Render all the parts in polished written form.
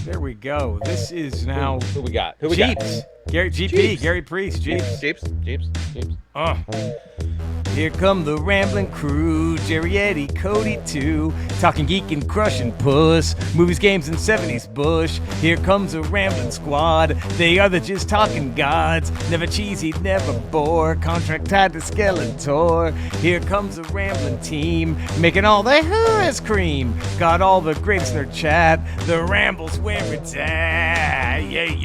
There we go. This is now Who we got? Who we Jeeps. Gary GP, Jeeps. Gary Priest, Jeeps. Jeeps. Here come the rambling crew, Jerry, Eddie, Cody too, talking geek and crushing puss, movies, games, and 70s bush. Here comes a rambling squad, they are the just talking gods, never cheesy, never bore, contract tied to Skeletor. Here comes a rambling team, making all the hooras cream, got all the greatest in their chat, the Ramble's where it's at, yeah.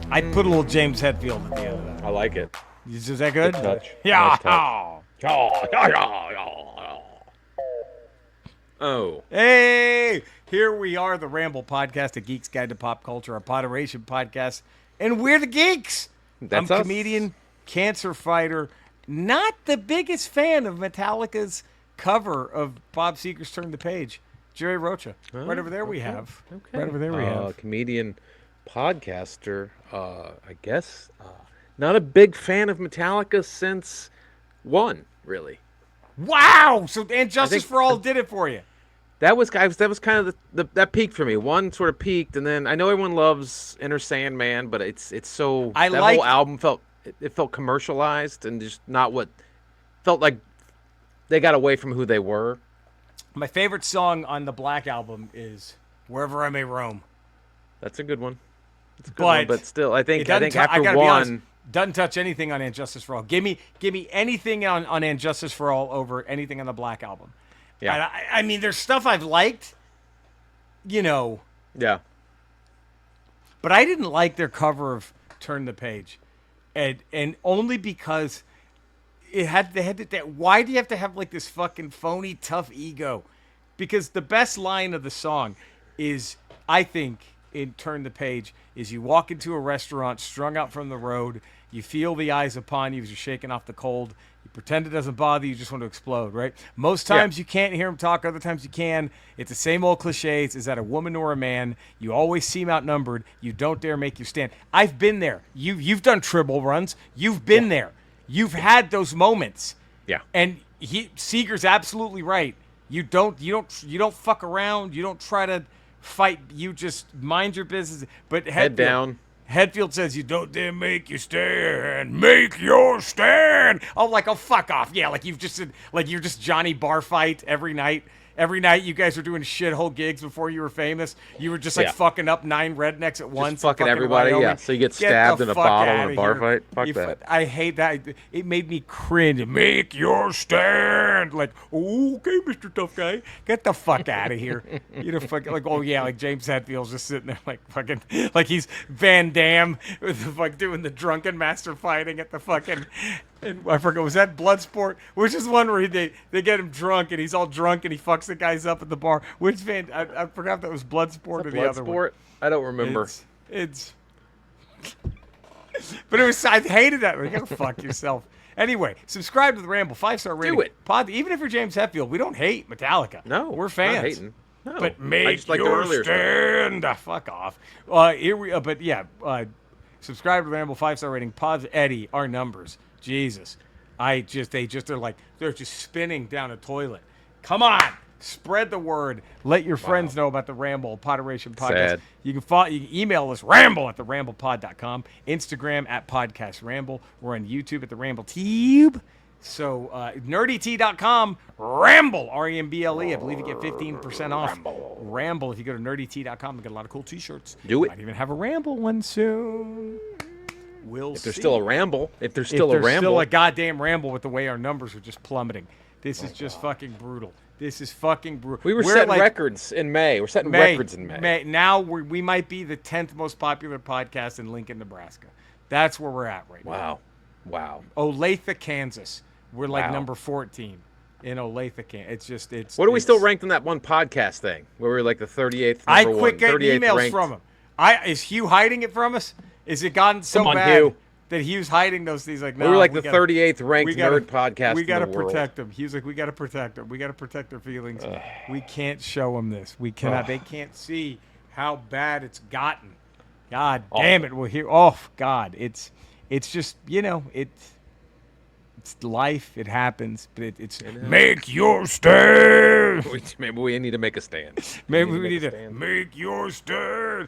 I put a little James Hetfield at the end of that. I like it. Is that good? Good touch. Yeah. Nice touch. Oh. Hey, here we are, the Ramble podcast, a geek's guide to pop culture, a Poderation podcast, and we're the geeks. That's I'm us. comedian, cancer fighter, not the biggest fan of Metallica's cover of Bob Seger's Turn the Page. Jerry Rocha. Right over there we have. Okay. Right over there we have. Comedian, podcaster, I guess. Not a big fan of Metallica since one, really. Wow! So And Justice for All did it for you. That was kind of that peaked for me. One sort of peaked, and then I know everyone loves Enter Sandman, but it's so whole album felt commercialized and just not what felt like they got away from who they were. My favorite song on the Black Album is Wherever I May Roam. That's a good one. It's a good one, but still, I think after I gotta one, be honest, doesn't touch anything on And Justice for All. Give me anything on And Justice for All over anything on the Black Album. Yeah. I mean, there's stuff I've liked, Yeah. but I didn't like their cover of Turn the Page, and only because they had that. Why do you have to have like this fucking phony tough ego? Because the best line of the song is, I think, in Turn the Page, is you walk into a restaurant strung out from the road, you feel the eyes upon you as you're shaking off the cold, you pretend it doesn't bother you, just want to explode, right? Most times you can't hear him talk, other times you can. It's the same old cliches. Is that a woman or a man? You always seem outnumbered. You don't dare make your stand. I've been there. You've done Tribble runs. You've been there. You've had those moments. Yeah. And Seeger's absolutely right. You don't fuck around. You don't try to fight. You just mind your business. But Head down. Hetfield says, you don't dare make your stand. Make your stand. Oh, fuck off. Yeah, like you're just Johnny Barfight every night. Every night you guys were doing shithole gigs before you were famous. You were just fucking up 9 rednecks at once. Just fucking everybody, Wyoming. So you get stabbed in a bottle in a bar fight. Fuck that. I hate that. It made me cringe. Make your stand. Like, okay, Mr. Tough Guy. Get the fuck out of here. You know, fucking, like James Hetfield's just sitting there like he's Van Damme doing the drunken master fighting at the fucking... And I forgot, was that Bloodsport? Which is one where they get him drunk and he's all drunk and he fucks the guys up at the bar. Which I forgot if that was Bloodsport or the other one. I don't remember. It's but I hated that. You gotta fuck yourself. Anyway, subscribe to the Ramble, 5-star rating. Do it. Even if you're James Hetfield, we don't hate Metallica. No, we're fans. Not hating. No, but make like your stand. Fuck off. Subscribe to the Ramble, 5-star rating. Pod Eddie, our numbers. Jesus. They're just spinning down a toilet. Come on. Spread the word. Let your friends know about the Ramble Poderation podcast. Sad. You can email us ramble@theramblepod.com, Instagram @podcastramble. We're on YouTube at the Ramble Tube. So nerdyt.com, Ramble, Ramble. I believe you get 15% off. Ramble. If you go to nerdyt.com, you get a lot of cool t-shirts. Do it. Might even have a Ramble one soon. If there's still a Ramble. If there's still a goddamn Ramble with the way our numbers are just plummeting. This is just fucking brutal. This is fucking brutal. We're setting records in May. We're setting records in May. Now we might be the 10th most popular podcast in Lincoln, Nebraska. That's where we're at right now. Wow. Olathe, Kansas. We're number 14 in Olathe, Kansas. What are we still ranked in that one podcast thing where we were like the 38th I number quit one, getting 38th emails ranked. from him. Is Hugh hiding it from us? Is it gotten so bad Hugh. that Hugh's hiding those things? Like, no, we were like the 38th ranked nerd podcast We got to in the world. protect them. He was like, we got to protect them. We got to protect their feelings. We can't show them this. We cannot. They can't see how bad it's gotten. God damn it. We'll hear. Oh God, it's just it's It's life. It happens. But it's make your stand. Maybe we need to make a stand. Maybe we need to make your stand.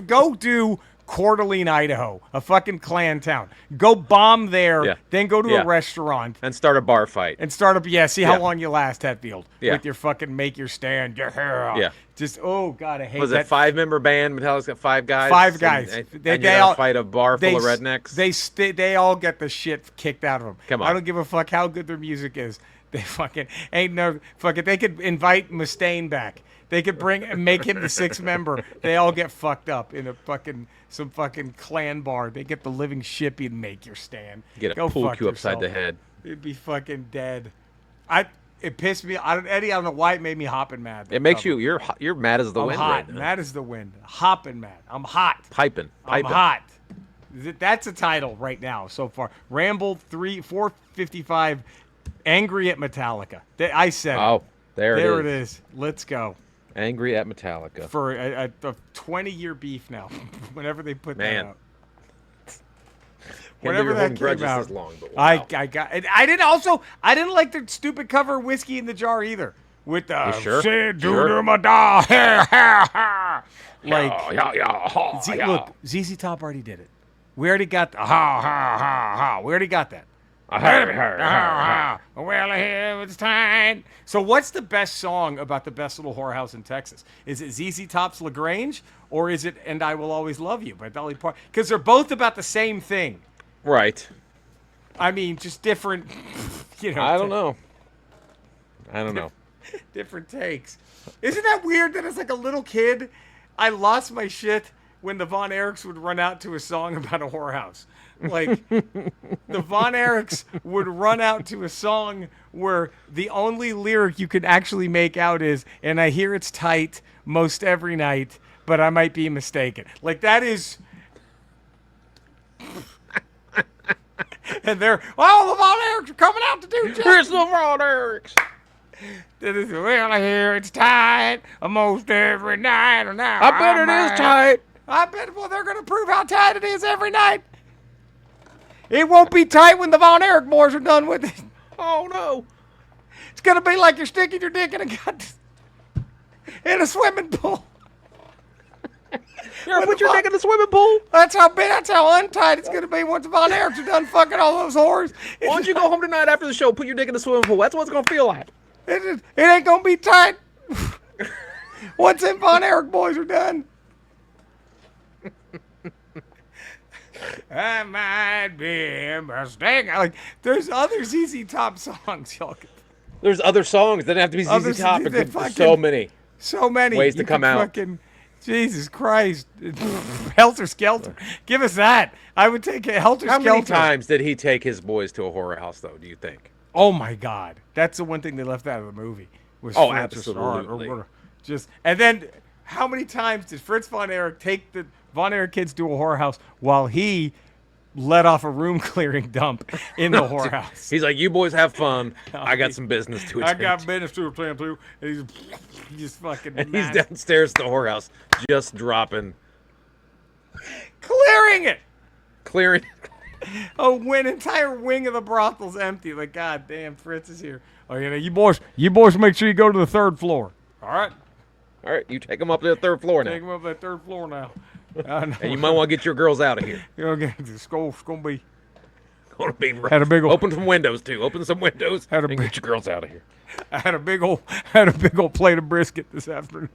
Go to Coeur d'Alene, Idaho, a fucking Klan town. Go bomb there, then go to a restaurant. And start a bar fight. And start up, see how long you last, Hetfield. With your fucking make your stand. Yeah. Just, oh, God, I hate that. Was it 5-member band? Metallica's got 5 guys? 5 guys. And they all fight a bar full of rednecks? They all get the shit kicked out of them. Come on. I don't give a fuck how good their music is. They fucking ain't no fucking. They could invite Mustaine back. They could make him the 6th member. They all get fucked up in some fucking Klan bar. They get the living shit beat and make your stand. Get a pool cue upside the head. It'd be fucking dead. It pissed me. Eddie, I don't know why it made me hopping mad. It makes you're mad as the wind. I'm hot. Right now. Mad as the wind. Hopping mad. I'm hot. Piping. I'm hot. That's a title right now so far. Ramble 455. Angry at Metallica. I said it. Oh, there it is. Let's go. Angry at Metallica. For a 20-year beef now. Whenever they put that out. Whenever that came out. As long, but wow. I didn't like the stupid cover of Whiskey in the Jar either. With the look, ZZ Top already did it. We already got the ha. We already got that. Well, here it's time. So what's the best song about the best little whorehouse in Texas? Is it ZZ Top's LaGrange, or is it And I Will Always Love You by Dolly Parton? Because they're both about the same thing. Right. I mean, just different, I don't know. Different takes. Isn't that weird that as like a little kid, I lost my shit when the Von Erichs would run out to a song about a whorehouse. Like, the Von Erichs would run out to a song where the only lyric you could actually make out is, and I hear it's tight most every night, but I might be mistaken. Like, that is... And they're, the Von Erichs are coming out to do justice. Here's the Von Erichs. Well, I hear it's tight almost every night. I bet it is tight. I bet, they're going to prove how tight it is every night. It won't be tight when the Von Erich boys are done with it. Oh, no. It's going to be like you're sticking your dick in a swimming pool. You ever put your dick in the swimming pool? That's how untight it's going to be once the Von Erichs are done fucking all those whores. Why don't you go home tonight after the show, put your dick in the swimming pool? That's what it's going to feel like. It ain't going to be tight once them Von Erich boys are done. I might be a mistake. Like, there's other ZZ Top songs, y'all. There's other songs that have to be ZZ Top. So many ways to come out. Jesus Christ. Helter Skelter. Give us that. I would take a Helter Skelter. How many times did he take his boys to a horror house, though, do you think? Oh, my God. That's the one thing they left out of the movie. Was absolutely. And then, how many times did Fritz Von Erich take the Von Erich kids to a whorehouse while he let off a room clearing dump in the whorehouse? He's like, you boys have fun. I got some business to attend. I got business to attend to. And he's just fucking he's downstairs at the whorehouse just dropping. Clearing it. Clearing. An entire wing of the brothel's empty. Like, God damn, Fritz is here. Oh, you boys make sure you go to the 3rd floor. All right, you take them up to the 3rd floor now. Take them up to the 3rd floor now. And you might want to get your girls out of here. It's going to be rough. Had a big old, open some windows too. Open some windows and get your girls out of here. I had a big old plate of brisket this afternoon.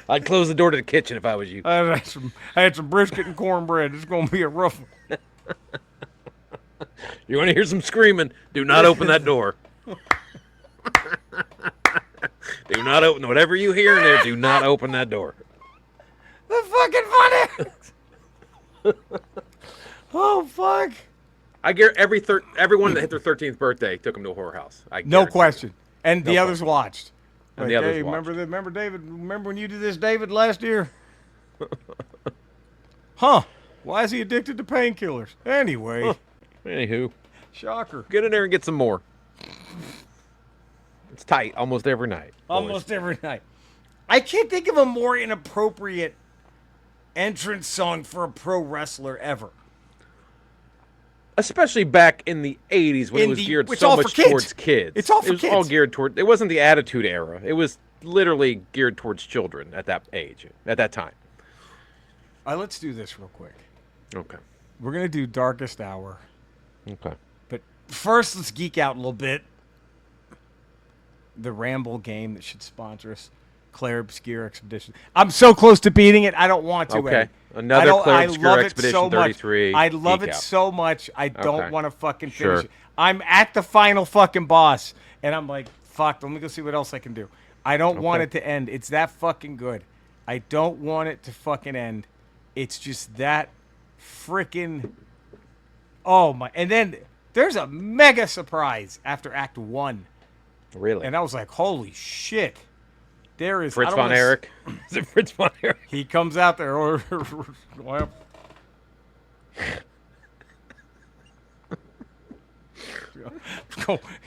I'd close the door to the kitchen if I was you. I had some brisket and cornbread. It's going to be a rough one. You want to hear some screaming? Do not open that door. Do not open whatever you hear in there. Do not open that door. The fucking Von Erich. Oh fuck! I guarantee everyone that hit their 13th birthday took them to a horror house. No question. And the others watched. And the others watched. Remember David? Remember when you did this, David, last year? Huh? Why is he addicted to painkillers? Anyway. Huh. Anywho. Shocker. Get in there and get some more. It's tight almost every night. Almost every night. I can't think of a more inappropriate entrance song for a pro wrestler ever. especially back in the 80s when it was geared so much towards kids. It's all for kids. It was all geared toward. It wasn't the Attitude Era. It was literally geared towards children at that age, at that time. All right, let's do this real quick. Okay. We're gonna do Darkest Hour. Okay. But first, let's geek out a little bit. The Ramble game that should sponsor us, Claire Obscure Expedition. I'm so close to beating it. I don't want to. Okay. Eddie. Another Claire Obscure Expedition so 33. I love it so much. I don't want to fucking finish it. I'm at the final fucking boss, and I'm like, fuck. Let me go see what else I can do. I don't want it to end. It's that fucking good. I don't want it to fucking end. It's just that freaking. Oh my! And then there's a mega surprise after Act 1. Really? And I was like, holy shit. There is Fritz von Erich. Is it Fritz von Erich? He comes out there.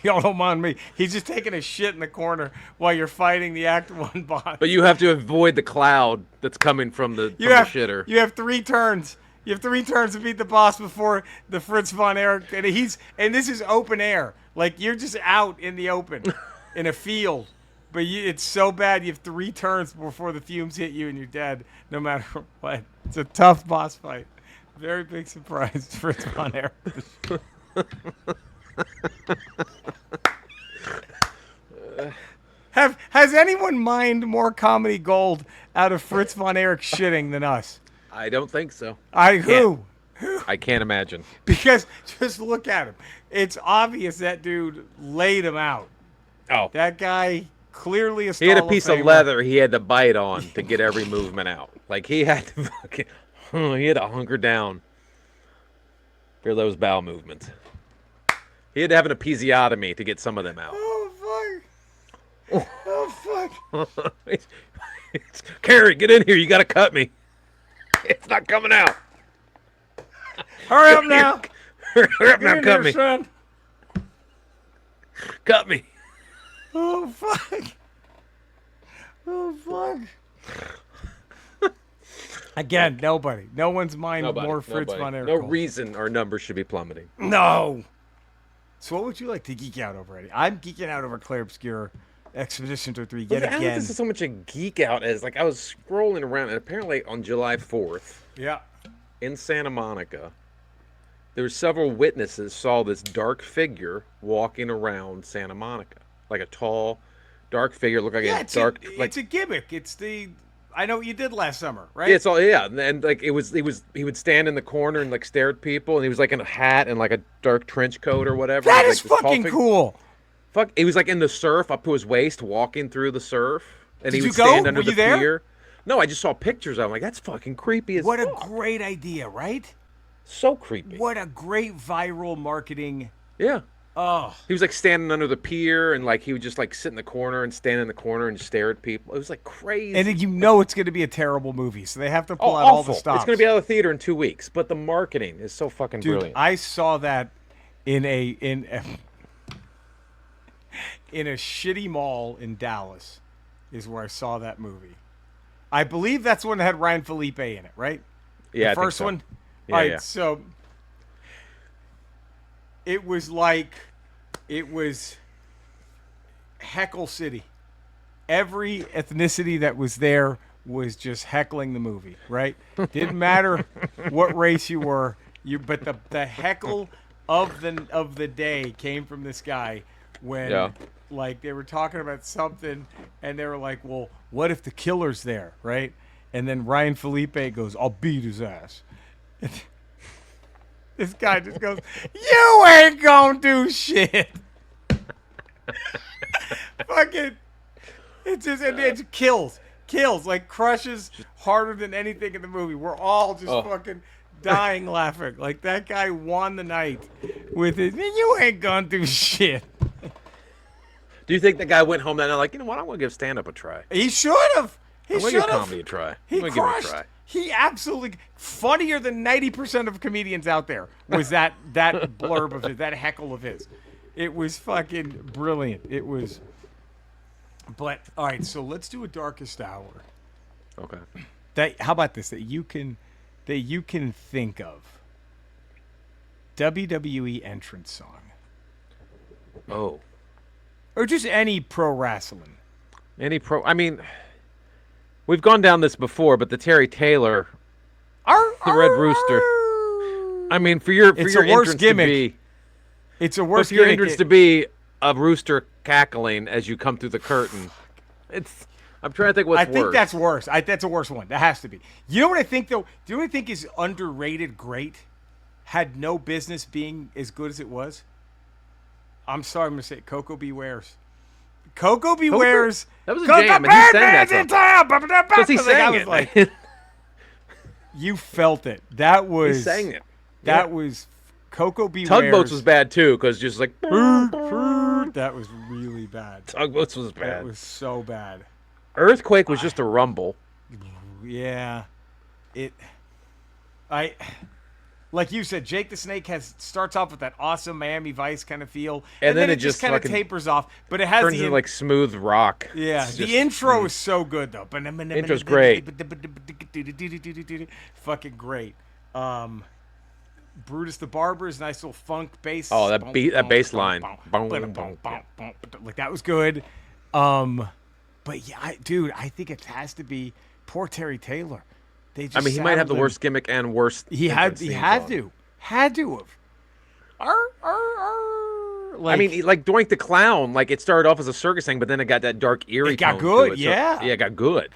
Y'all don't mind me. He's just taking a shit in the corner while you're fighting the Act 1 boss. But you have to avoid the cloud that's coming from the shitter. You have 3 turns. You have 3 turns to beat the boss before the Fritz von Erich. And this is open air. Like, you're just out in the open in a field. But it's so bad you have 3 turns before the fumes hit you and you're dead no matter what. It's a tough boss fight. Very big surprise, Fritz von Erich. Has anyone mined more comedy gold out of Fritz von Erich shitting than us? I don't think so. Who? I can't imagine. Because just look at him. It's obvious that dude laid him out. Oh. That guy clearly a He had a piece of leather he had to bite on to get every movement out. Like he had to fucking he had to hunker down for those bowel movements. He had to have an episiotomy to get some of them out. Oh fuck. Oh fuck. Carrie, get in here. You gotta cut me. It's not coming out. Hurry up now. Hurry up now, cut me. Son. Cut me. Oh fuck. Oh fuck. Again, nobody. No one's mined more Fritz von Erich. No reason our numbers should be plummeting. No. So what would you like to geek out over, Eddie? I'm geeking out over Claire Obscure Expedition 33 yet again. I don't think this is so much a geek out as like I was scrolling around and apparently on July 4th. Yeah. In Santa Monica, there were several witnesses saw this dark figure walking around Santa Monica. Like a tall, dark figure. Looked like it's a gimmick. It's I know what you did last summer, right? Yeah, it's all and like he would stand in the corner and like stare at people, and he was like in a hat and like a dark trench coat or whatever. That is fucking cool. Fuck, he was like in the surf up to his waist, walking through the surf, and he would stand under the pier. No, I just saw pictures of him. Like that's fucking creepy as fuck. What a great idea, right? So creepy. What a great viral marketing. Yeah. Oh. He was like standing under the pier and like he would just like sit in the corner and stand in the corner and stare at people. It was like crazy. And you know it's going to be a terrible movie, so they have to pull out all the stops. It's going to be out of the theater in 2 weeks, but the marketing is so fucking brilliant. I saw that in a shitty mall in Dallas is where I saw that movie. I believe that's one that had Ryan Felipe in it, right? Yeah, the first one? Yeah, all right, so it was Heckle City. Every ethnicity that was there was just heckling the movie, right? Didn't matter what race you were, but the heckle of the day came from this guy when like they were talking about something and they were like, well, what if the killer's there, right? And then Ryan Felipe goes, I'll beat his ass. This guy just goes, you ain't gonna do shit. Fucking, it kills, like crushes harder than anything in the movie. We're all just fucking dying laughing. Like that guy won the night with his, you ain't gonna do shit. Do you think the guy went home that night like, you know what, I'm gonna give stand-up a try? He should have. I'm gonna give comedy a try. He crushed. Give it a try. He absolutely funnier than 90% of comedians out there was that blurb of his, that heckle of his. It was fucking brilliant. It was. But all right, so let's do a Darkest Hour. Okay. How about this? That you can think of. WWE entrance song. Oh. Or just any pro wrestling. I mean, we've gone down this before, but the Terry Taylor, the Red Rooster. I mean, for your entrance gimmick. to be, it's a worse for your gimmick. entrance to be a rooster cackling as you come through the curtain. I'm trying to think what's worse. I think that's worse. That's a worse one. That has to be. You know what I think though? Do you know what I think is underrated? Great, had no business being as good as it was. I'm sorry, I'm gonna say it. Coco Bewares. Coco Bewares. That was a jam, and he sang that song. Because he sang it. Like, you felt it. That was. He sang it. That was Coco Bewares. Tugboats was bad too, because just like that was really bad. Tugboats was bad. That was so bad. Earthquake was just a rumble. Yeah, like you said, Jake the Snake starts off with that awesome Miami Vice kind of feel, and then it just kind of tapers off. But it has turns into like smooth rock. Yeah, the intro is so good though. Intro's great. Fucking great. Brutus the Barber's nice little funk bass. Oh, that bass line. Like that was good. But yeah, I think it has to be poor Terry Taylor. They just he might have the worst gimmick and worst. He had to have. Like, like Doink the Clown, like it started off as a circus thing, but then it got that dark eerie. It got tone good, to it. yeah. So, yeah, it got good.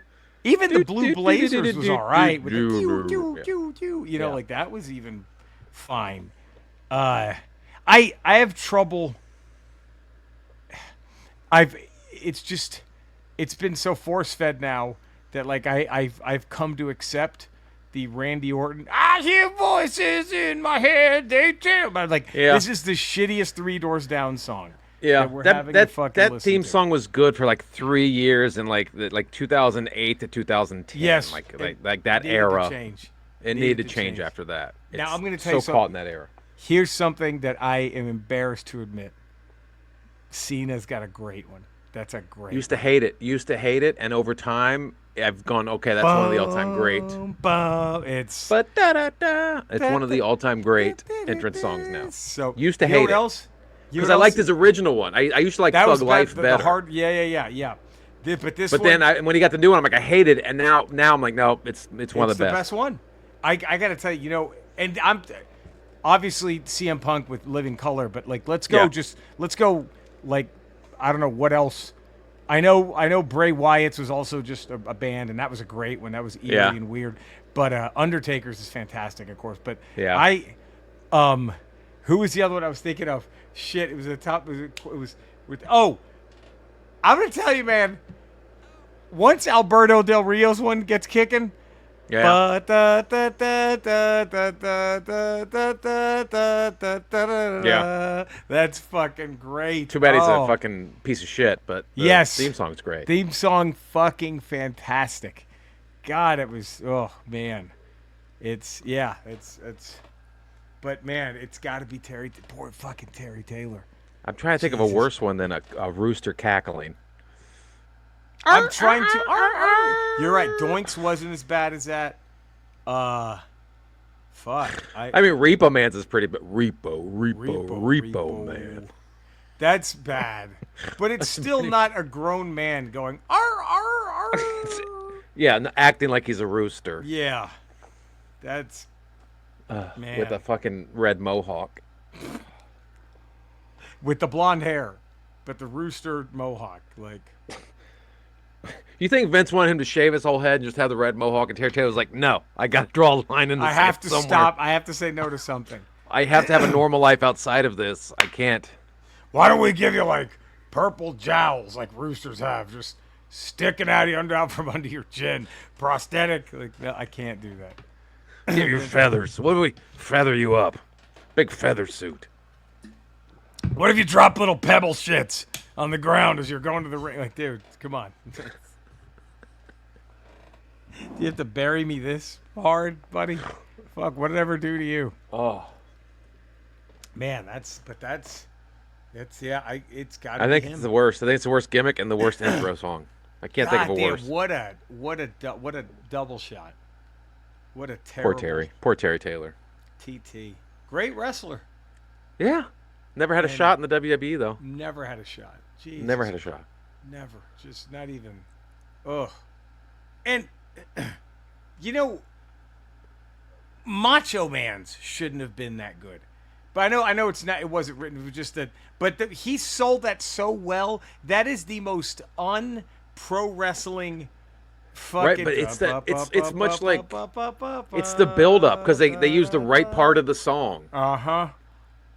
Even the Blue Blazers was all right with the you know, like that was even fine. I have trouble. It's been so force fed now that like I've come to accept the Randy Orton. I hear voices in my head. They tell. But like this is the shittiest Three Doors Down song. Yeah, that theme to. song was good for like 3 years in like 2008 to 2010. Yes, like that era. It needed to change after that. Now I'm going to tell you something. So caught in that era. Here's something that I am embarrassed to admit. Cena's got a great one. That's a great. Used to hate it, and over time I've gone, okay, that's one of the all-time great. It's one of the all-time great entrance songs now. So used to hate what it. Else? Because I liked his original one. I used to like Thug Life better. The hard, yeah. But then when he got the new one, I'm like, I hate it, and now I'm like, no, it's one of the best. It's the best one. I got to tell you, and I'm obviously CM Punk with Living Color, but like let's go like I don't know what else. I know Bray Wyatt's was also just a band, and that was a great one. That was eerie and weird. But Undertaker's is fantastic, of course. But who was the other one I was thinking of? Shit, it was the top. It was with. Oh, I'm gonna tell you, man. Once Alberto Del Rio's one gets kicking. Yeah. That's fucking great. Too bad he's a fucking piece of shit, but the theme song's great. Theme song fucking fantastic. God, it was man. It's but man, it's got to be poor fucking Terry Taylor. I'm trying to think of a worse one than a rooster cackling. I'm trying to. You're right. Doinks wasn't as bad as that. Fuck. I mean, Repo Man's is pretty, but Repo Man. That's bad. But it's still not a grown man going, arr, arr, arr. Yeah, acting like he's a rooster. Yeah. That's, man. With a fucking red mohawk. With the blonde hair, but the rooster mohawk, like... You think Vince wanted him to shave his whole head and just have the red mohawk, and Terry Taylor was like, no, I got to draw a line in the sand. I have to somewhere. Stop. I have to say no to something. I have to have a normal life outside of this. I can't. Why don't we give you, like, purple jowls like roosters have, just sticking out from under your chin? Prosthetic. Like, no, I can't do that. Give your feathers. What do we feather you up? Big feather suit. What if you drop little pebble shits on the ground as you're going to the ring? Like, dude, come on. Do you have to bury me this hard, buddy? Fuck, what did I ever do to you? Oh. Man, it's got to be I think it's the worst. I think it's the worst gimmick and the worst intro song. I can't think of a worse. What a double shot. What a terrible. Poor Terry Taylor. TT. Great wrestler. Yeah. Never had a And shot in the WWE though. never had a shot. Never Jesus had a Christ. shot. Never. Just not even. Ugh. And, you know, Macho Man's shouldn't have been that good. But I know it's not. It wasn't written. It was just that. But he sold that so well. That is the most un-pro wrestling Right, fucking. but it's much like it's the build up because they use the right part of the song. Uh-huh.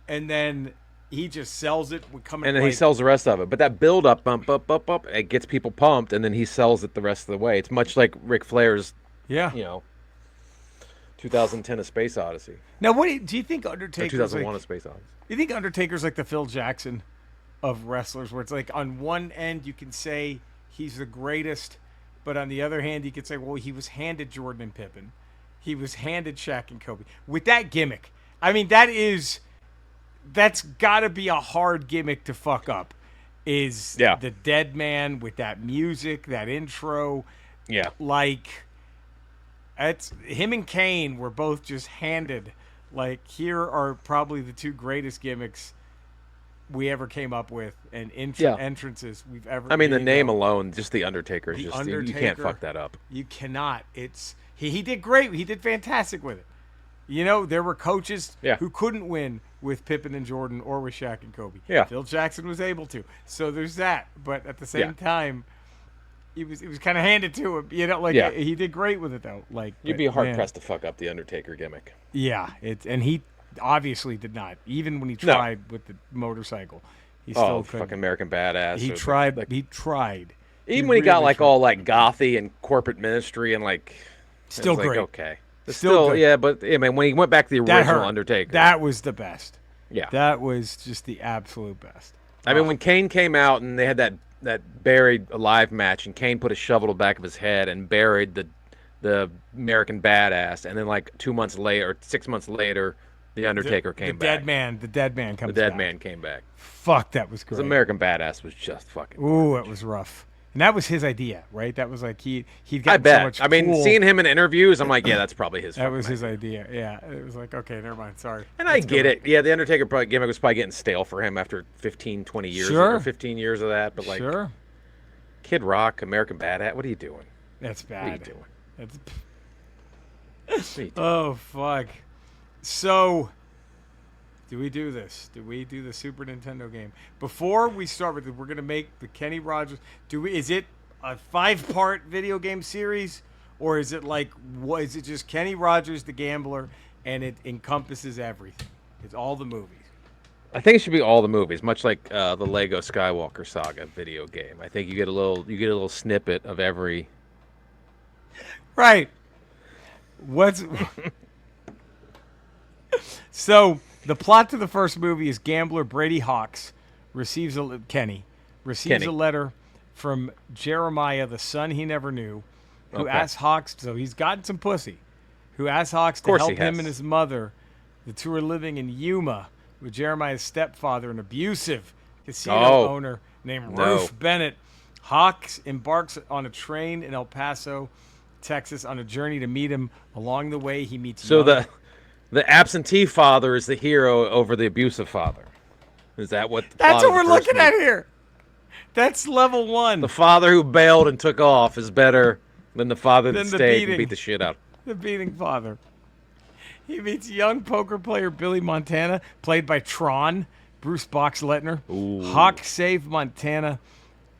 And then he just sells it. We coming And then he like, sells the rest of it. But that build up, bump, bump, bump, bump, it gets people pumped, and then he sells it the rest of the way. It's much like Ric Flair's, yeah. 2010: A Space Odyssey. Now, do you think Or Undertaker's 2001: like? A Space Odyssey. You think Undertaker's like the Phil Jackson of wrestlers, where it's like on one end you can say he's the greatest, but on the other hand you could say, well, he was handed Jordan and Pippen, he was handed Shaq and Kobe with that gimmick. I mean, that's got to be a hard gimmick to fuck up. Is the dead man with that music, that intro, like. It's him and Kane were both just handed. Like, here are probably the two greatest gimmicks we ever came up with, and entrances we've ever. I mean, the name alone, just the Undertaker, is just Undertaker, you can't fuck that up. You cannot. It's he did great. He did fantastic with it. You know, there were coaches who couldn't win with Pippen and Jordan or with Shaq and Kobe. Yeah. Phil Jackson was able to. So there's that. But at the same time. It was kind of handed to him, he did great with it though. Like, you'd be hard pressed to fuck up the Undertaker gimmick. Yeah, and he obviously did not. Even when he tried with the motorcycle, he still couldn't. Fucking American Badass. He tried. He tried. Even when he got like all like gothy and corporate ministry and like, still great. Like, okay, still yeah, but I mean, when he went back to the original Undertaker, that was the best. Yeah, that was just the absolute best. I mean, when Kane came out and they had that buried alive match, and Kane put a shovel to the back of his head and buried the American Badass, and then like 2 months later, or 6 months later, the Undertaker came back. The dead man comes back. The dead man came back. Fuck, that was great. The American Badass was just fucking. Ooh, it was rough. And that was his idea, right? That was like he'd got I bet. So much I mean, seeing him in interviews, I'm like, yeah, that's probably his. That was his idea. Yeah, it was like, okay, never mind. Sorry. And I get it. Yeah, the Undertaker gimmick was probably getting stale for him after 15, 20 years. Sure. Or 15 years of that, but like. Sure. Kid Rock, American Badass. What are you doing? That's bad. What are you doing? That's. Oh fuck. So, do we do this? Do we do the Super Nintendo game before we start with it? We're gonna make the Kenny Rogers. Is it a 5-part video game series, or is it like what? Is it just Kenny Rogers the Gambler, and it encompasses everything? It's all the movies. I think it should be all the movies, much like the Lego Skywalker Saga video game. I think you get a little snippet of every. Right. So the plot to the first movie is gambler Brady Hawks receives a letter from Jeremiah, the son he never knew, who asks Hawks. So he's gotten some pussy. Who asks Hawks to help him and his mother. The two are living in Yuma with Jeremiah's stepfather, an abusive casino owner named Ruth Bennett. Hawks embarks on a train in El Paso, Texas, on a journey to meet him. Along the way, he meets. So the absentee father is the hero over the abusive father. Is that what? That's what we're looking at here. That's level 1. The father who bailed and took off is better than the father that stayed and beat the shit out. The beating father. He meets young poker player Billy Montana, played by Tron, Bruce Boxleitner. Hawk saves Montana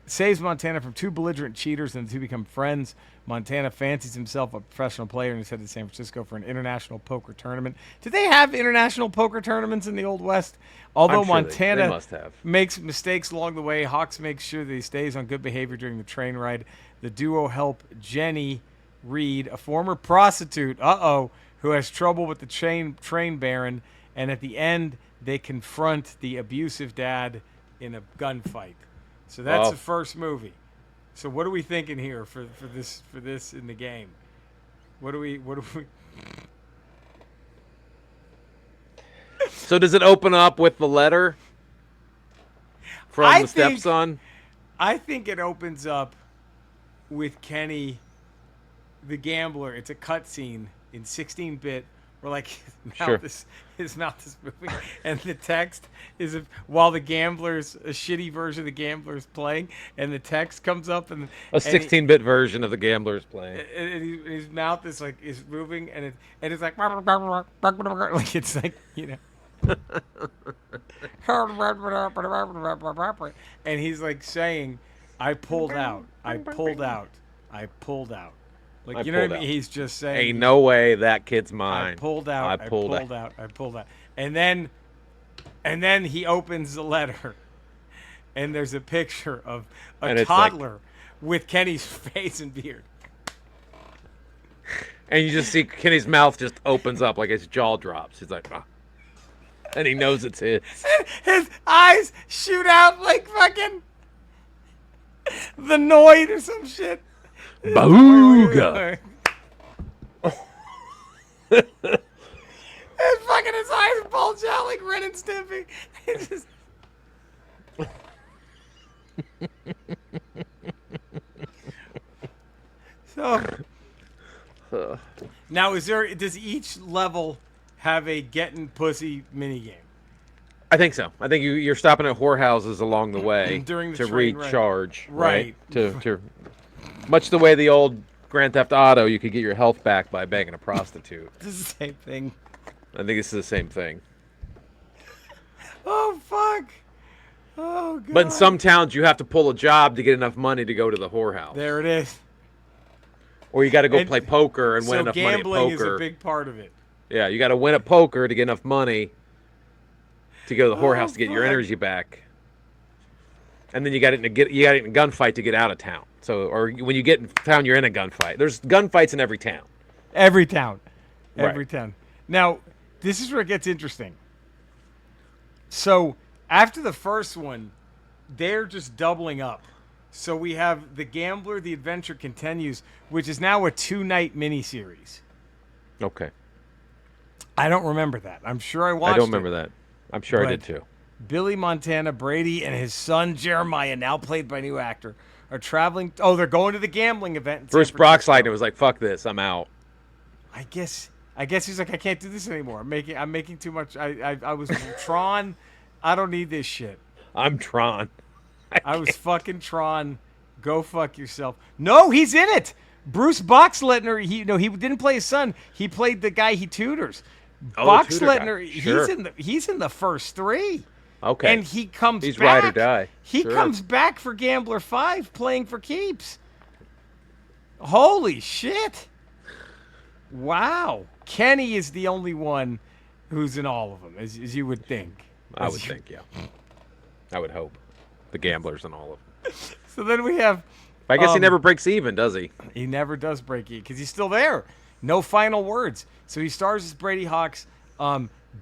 from 2 belligerent cheaters, and the two become friends. Montana fancies himself a professional player and is headed to San Francisco for an international poker tournament. Did they have international poker tournaments in the Old West? Although Montana they must have. Makes mistakes along the way, Hawks makes sure that he stays on good behavior during the train ride. The duo help Jenny Reed, a former prostitute, who has trouble with the train baron, and at the end they confront the abusive dad in a gunfight. So that's the first movie. So what are we thinking here for this in the game? What do we So does it open up with the letter from the stepson? I think it opens up with Kenny the Gambler. It's a cutscene in 16-bit where like Sure. his mouth is moving, and the text is while a shitty version of the Gambler's playing, and the text comes up, and A and, he, 16-bit version of the Gambler's playing. his mouth is moving, and it's like like it's like and he's like saying, "I pulled out, I pulled out, I pulled out." Like, I you know what pulled I mean? out. He's just saying, Ain't no way that kid's I mine. pulled out, I I pulled pulled out. out, I pulled out. And then he opens the letter, and there's a picture of a And it's like, toddler with Kenny's face and beard. and you just see Kenny's mouth just opens up like his jaw drops. He's like, ah. And he knows it's his. His eyes shoot out like fucking the Noid or some shit. Booga. And fucking his eyes bulge out like Ren and Stimpy. It's just... So now, does each level have a getting pussy minigame? I think so. I think you're stopping at whorehouses along the way During the to train recharge, right? To much the way the old Grand Theft Auto, you could get your health back by banging a prostitute. This is the same thing. I think this is the same thing. Oh fuck! Oh god! But in some towns, you have to pull a job to get enough money to go to the whorehouse. There it is. Or you got to go play poker and win enough money at poker. Gambling is a big part of it. Yeah, you got to win at poker to get enough money to go to the whorehouse to get your fuck. energy back. And then you got it in a gunfight to get out of town. So, or when you get in town, you're in a gunfight. There's gunfights in every town. Every town. Right. Town. Now, this is where it gets interesting. So, after the first one, they're just doubling up. So we have The Gambler, The Adventure Continues, which is now a 2-night miniseries. Okay. I don't remember that. I'm sure I watched it. I don't remember that. I'm sure I did too. Billy Montana, Brady, and his son Jeremiah, now played by a new actor, are traveling. Oh, they're going to the gambling event in Bruce San Francisco. Brockside was like, "Fuck this, I'm out." I guess he's like, I can't do this anymore. I'm making too much. I was Tron. I don't need this shit. I'm Tron. I was fucking Tron. Go fuck yourself. No, he's in it. Bruce Boxleitner. He didn't play his son. He played the guy he tutors. Boxleitner. Sure. He's in the first 3. Okay. And he comes He's back. ride or die. He Sure. comes back for Gambler 5 playing for keeps. Holy shit. Wow. Kenny is the only one who's in all of them, as you would think. I would think, yeah. I would hope. The gamblers and all of them. So then we have... I guess he never breaks even, does he? He never does break even because he's still there. No final words. So he stars as Brady Hawks.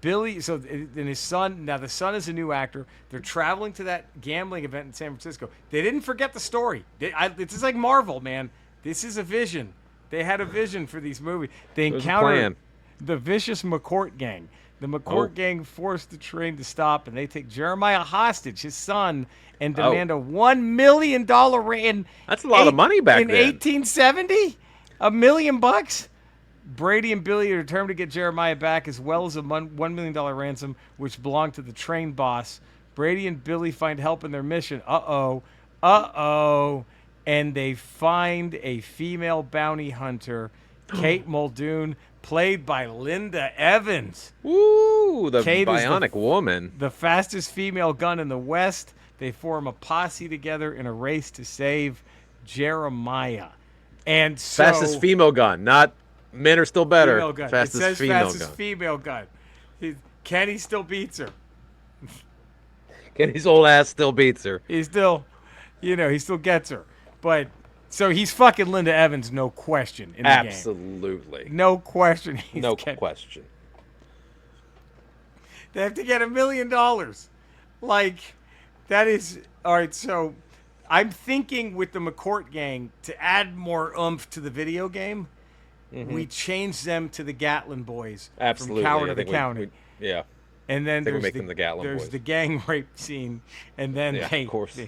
Billy, and his son, now the son is a new actor. They're traveling to that gambling event in San Francisco. They didn't forget the story. This is like Marvel, man. This is a vision. They had a vision for these movies. They encounter the vicious McCourt gang. The McCourt gang forced the train to stop, and they take Jeremiah hostage, his son, and demand a $1 million rand. That's a lot of money back in then. 1870. $1 million. Brady and Billy are determined to get Jeremiah back, as well as a $1 million ransom, which belonged to the train boss. Brady and Billy find help in their mission. And they find a female bounty hunter, Kate Muldoon, played by Linda Evans. Ooh, the Kate bionic woman. The fastest female gun in the West. They form a posse together in a race to save Jeremiah. And so, fastest female gun, not men are still better. Female gun. Fastest it says female fastest gun. female gun. Kenny still beats her. Kenny's old ass still beats her. He still gets her. But so he's fucking Linda Evans, no question, in the game. Absolutely. No question. No question. They have to get $1 million. Like, that is all right. So I'm thinking with the McCourt gang to add more oomph to the video game. Mm-hmm. We change them to the Gatlin boys. Absolutely. From Coward of the County. Yeah. And then there's there's the gang rape scene, and then of course.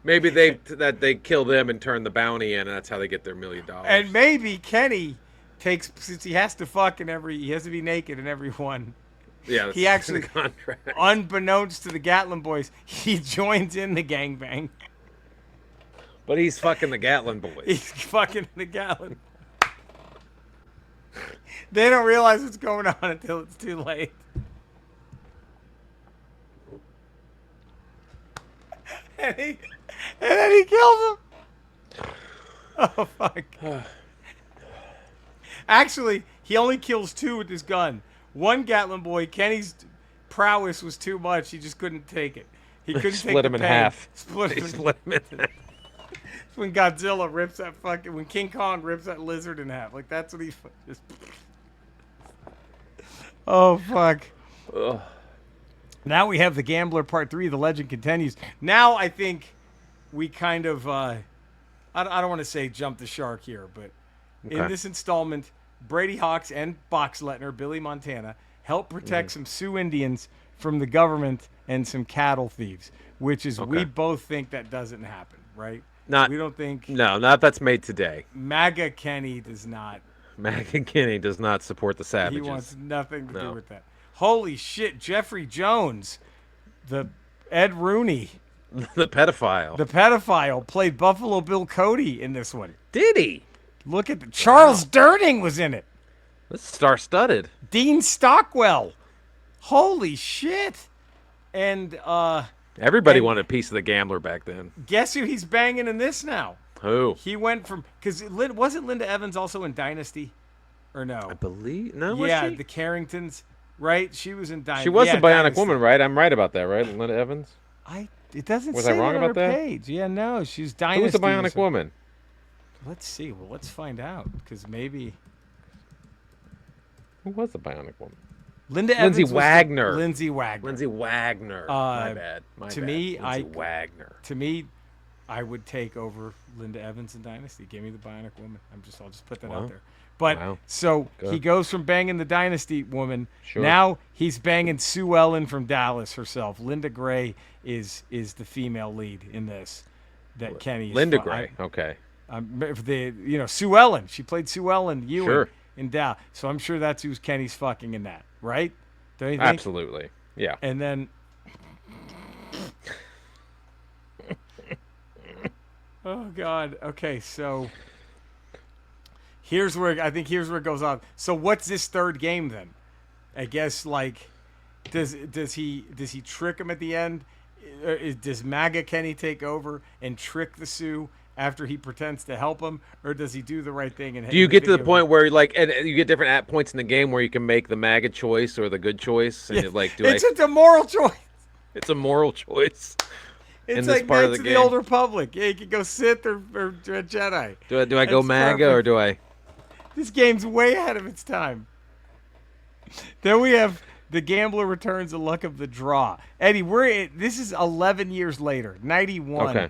Maybe they kill them and turn the bounty in, and that's how they get their $1 million. And maybe Kenny since he has to fuck he has to be naked in every one. Yeah, He that's in the actually, contract. unbeknownst to the Gatlin boys, he joins in the gangbang. But he's fucking the Gatlin boys. He's fucking the Gatlin. They don't realize what's going on until it's too late. And, and then he kills him. Oh, fuck. Actually, he only kills 2 with his gun. One Gatlin boy, Kenny's prowess was too much. He just couldn't take it. He couldn't Split take him the in pain. half. Split him in half. When Godzilla rips that when King Kong rips that lizard in half. Like, that's what he just... Oh, fuck. Ugh. Now we have The Gambler Part 3. The legend continues. Now I think we kind of... I don't want to say jump the shark here, but in this installment, Brady Hawks and Boxleitner, Billy Montana, help protect some Sioux Indians from the government and some cattle thieves, which is we both think that doesn't happen, right? We don't think... No, not if that's made today. MAGA Kenny does not. MAGA Kenny does not support the savages. He wants nothing to do with that. Holy shit, Jeffrey Jones, the Ed Rooney. The pedophile. The pedophile played Buffalo Bill Cody in this one. Did he? Look at Charles Durning was in it. This is star-studded. Dean Stockwell. Holy shit. And everybody wanted a piece of the Gambler back then. Guess who he's banging in this now? Who? He went from... Because wasn't Linda Evans also in Dynasty? Or no? I believe... No, was yeah, she? the Carringtons, right? She was in Dynasty. She was the Bionic Dynasty. Woman, right? I'm right about that, right? Linda Evans? It doesn't was say I wrong that on about her that? page. Yeah, no, she's Dynasty. Who was the Bionic Woman? Let's see. Well, let's find out, because maybe... Who was the Bionic Woman? Linda Evans. Lindsay Wagner. Lindsay Wagner. Lindsay Wagner. My bad. Lindsay Wagner. To me, I would take over Linda Evans in Dynasty. Give me the Bionic Woman. I'll just put that out there. But so he goes from banging the Dynasty woman. Sure. Now he's banging Sue Ellen from Dallas herself. Linda Gray is the female lead in this. That Kenny. Linda Gray. Okay. Sue Ellen. She played Sue Ellen Ewing in Dallas. So I'm sure that's who's Kenny's fucking in that, right? Don't you think? Absolutely. Yeah. And then. Oh God. Okay, so here's where it goes on. So what's this third game then? I guess does he trick him at the end? Does MAGA Kenny take over and trick the Sioux after he pretends to help him, or does he do the right thing? And do you get to the point where and you get different points in the game where you can make the MAGA choice or the good choice, and it's a moral choice. It's a moral choice. It's like part of the Old Republic. Yeah, you can go Sith or Jedi. Do I go MAGA or do I? This game's way ahead of its time. Then we have The Gambler Returns: The Luck of the Draw. Eddie, this is 11 years later, 91. Okay.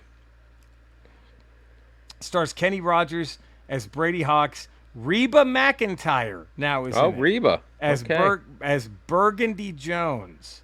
Stars Kenny Rogers as Brady Hawks. Reba McEntire now is in it Reba as Burgundy Jones.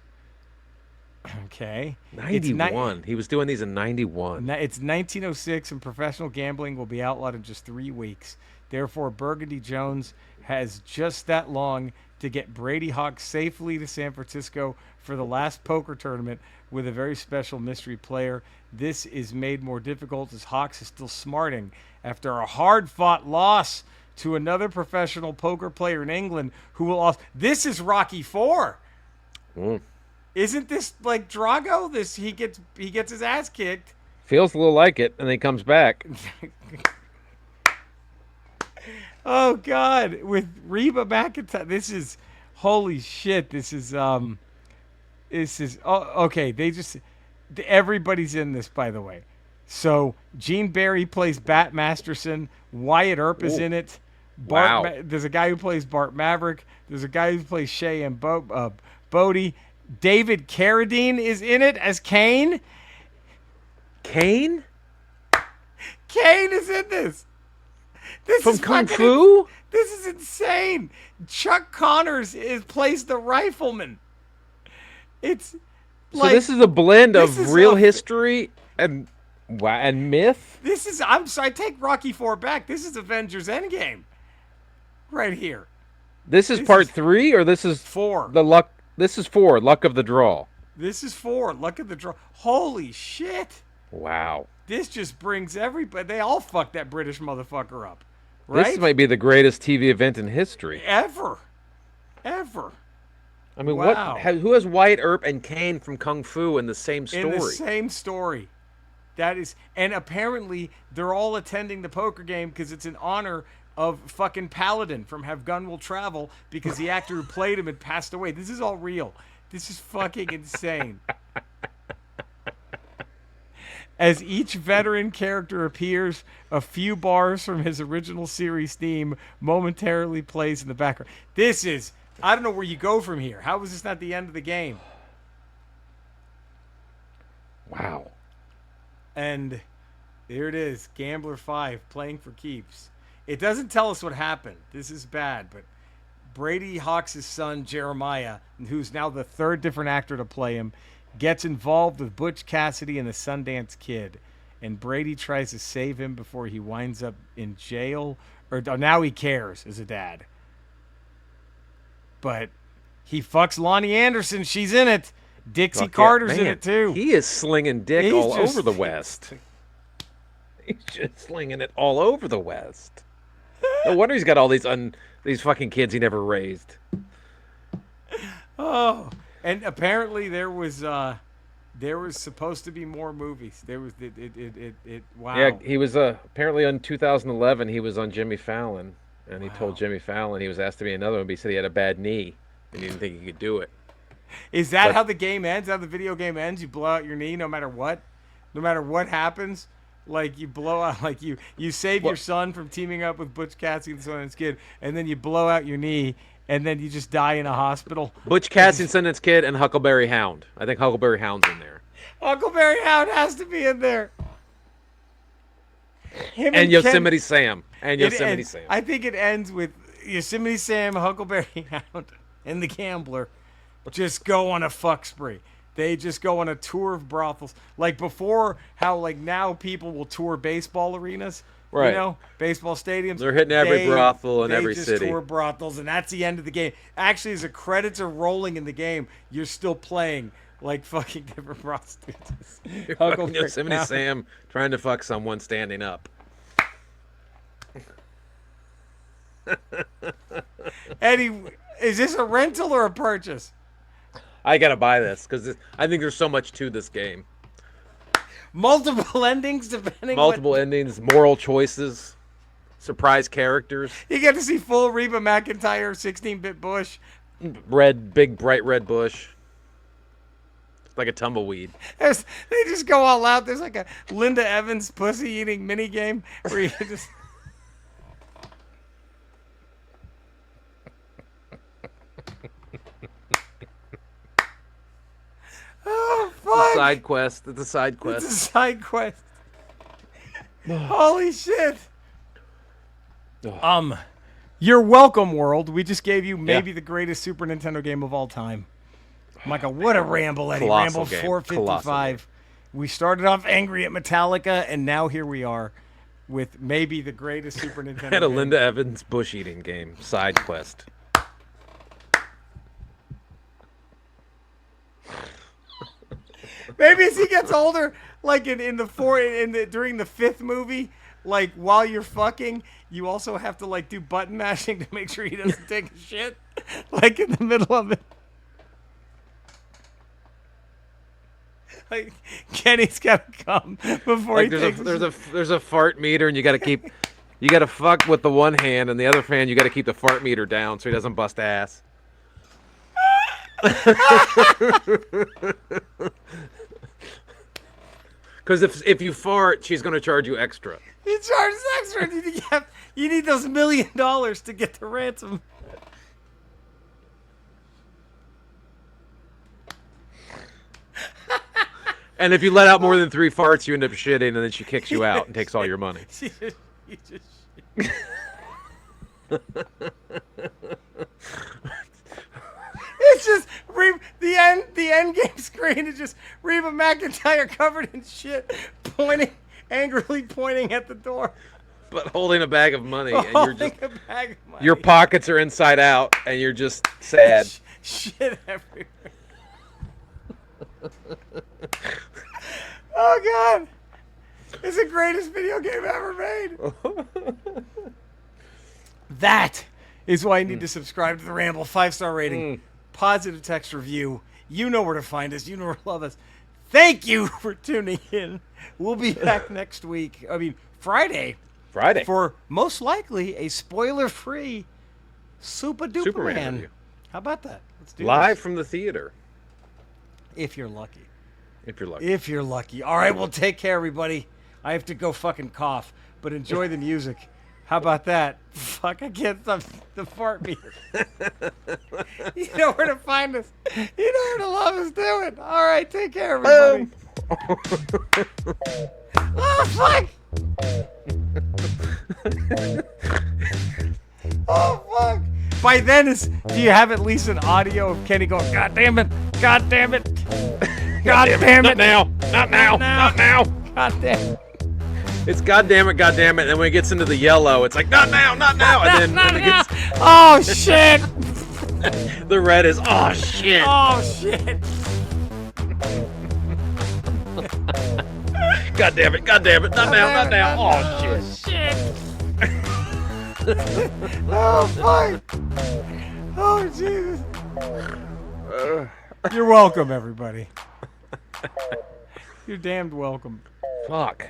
Okay. 91. He was doing these in 91. It's 1906, and professional gambling will be outlawed in just 3 weeks. Therefore, Burgundy Jones has just that long to get Brady Hawks safely to San Francisco for the last poker tournament with a very special mystery player. This is made more difficult as Hawks is still smarting after a hard-fought loss to another professional poker player in England who will also... This is Rocky IV. Isn't this like Drago? He gets his ass kicked. Feels a little like it, and then he comes back. Oh God, with Reba McEntire. This is holy shit. This is okay. Everybody's in this, by the way. So Gene Barry plays Bat Masterson. Wyatt Earp is in it. There's a guy who plays Bart Maverick. There's a guy who plays Shay and Bodie. David Carradine is in it as Kane. Kane? Kane is in this. This from is Kung Fu? This is insane. Chuck Connors plays the rifleman. It's so this is a blend of real history and myth. I'm sorry, take Rocky IV back. This is Avengers Endgame. right here. This is This part is 3, or this is 4. the luck? This is 4, luck of the draw. This is 4. Luck of the draw. Holy shit! Wow. This just brings everybody. They all fucked that British motherfucker up, This right? might be the greatest TV event in history. Ever, ever. I mean, Wow. who has Wyatt Earp and Kane from Kung Fu in the same story? In the same story. That is, and apparently they're all attending the poker game because it's in honor of fucking Paladin from Have Gun Will Travel because the actor who played him had passed away. This is all real. This is fucking insane. As each veteran character appears, a few bars from his original series theme momentarily plays in the background. This is, I don't know where you go from here. How is this not the end of the game? Wow. And there it is, Gambler 5, playing for keeps. It doesn't tell us what happened. This is bad, but Brady Hawks' son, Jeremiah, who's now the third different actor to play him, gets involved with Butch Cassidy and the Sundance Kid. And Brady tries to save him before he winds up in jail. Or now he cares as a dad. But he fucks Lonnie Anderson. She's in it. Dixie Fuck Carter's yeah. in it too. He is slinging dick all over the West. He's just slinging it all over the West. No wonder he's got all these fucking kids he never raised. Oh, and apparently there was supposed to be more movies. There was it wow. Yeah, he was apparently in 2011 he was on Jimmy Fallon, and he told Jimmy Fallon he was asked to be in another one, but he said he had a bad knee and he didn't think he could do it. Is that how the game ends? How the video game ends? You blow out your knee no matter what? No matter what happens? Like you blow out, like you save your son from teaming up with Butch Cassidy and Sundance Kid, and then you blow out your knee, and then you just die in a hospital. Butch Cassidy and Sundance Kid and Huckleberry Hound. I think Huckleberry Hound's in there. Huckleberry Hound has to be in there. Him and Yosemite Sam. And Yosemite Sam. I think it ends with Yosemite Sam, Huckleberry Hound, and the Gambler just go on a fuck spree. They just go on a tour of brothels. Like before, how like now people will tour baseball arenas. Right. You know, baseball stadiums. They're hitting every brothel in every city. They just tour brothels, and that's the end of the game. Actually, as the credits are rolling in the game, you're still playing like fucking different prostitutes. You're fucking Yosemite Sam trying to fuck someone standing up. Eddie, is this a rental or a purchase? I gotta buy this because I think there's so much to this game. Multiple endings depending. Multiple endings, moral choices, surprise characters. You get to see full Reba McEntire 16-bit Bush. Red, big, bright red bush. Like a tumbleweed. They just go all out. There's like a Linda Evans pussy eating mini game where you just. Oh, fuck. It's a side quest. It's a side quest. It's a side quest. Holy shit. You're welcome, world. We just gave you maybe the greatest Super Nintendo game of all time. Michael, what a ramble, Eddie. Colossal Ramble game. 455. We started off angry at Metallica, and now here we are with maybe the greatest Super Nintendo And a game. Linda Evans bush eating game. Side quest. Maybe as he gets older, like during the fifth movie, like while you're fucking, you also have to like do button mashing to make sure he doesn't take a shit, like in the middle of it. Like Kenny's gotta come before Like he takes there's a fart meter, and you gotta fuck with the one hand, and the other hand you gotta keep the fart meter down so he doesn't bust ass. Because if you fart, she's gonna charge you extra. He charges extra. You need those $1 million to get the ransom. And if you let out more than 3 farts, you end up shitting, and then she kicks you out and takes all your money. It's just the end game screen is just Reba McEntire covered in shit, angrily pointing at the door. but holding a bag of money, and you're Holding just a bag of money. your pockets are inside out, and you're just sad. Shit everywhere. Oh God! It's the greatest video game ever made. That is why you need to subscribe to the Ramble. 5-star rating, positive text review. You know where to find us. You know where to love us. Thank you for tuning in. We'll be back next week. I mean, Friday. For most likely a spoiler-free Superman review. How about that? Let's do live this. from the theater. If you're lucky. If you're lucky. All right, well, take care, everybody. I have to go fucking cough, but enjoy the music. How about that? Fuck, I can't stop the fart meter. You know where to find us. You know where to love us. Do it. All right, take care, everybody. Oh, fuck. Oh, fuck. By then, do you have at least an audio of Kenny going, God damn it, God damn it, God damn it. Not now, not now, not now. God damn it. It's God damn it, and then when it gets into the yellow, it's like, not now, not now. And then when it gets... Oh, shit. The red is, oh, shit. Oh, shit. God damn it, not now, not now. Oh, shit. Oh, fuck. Oh, Jesus. You're welcome, everybody. You're damned welcome. Fuck.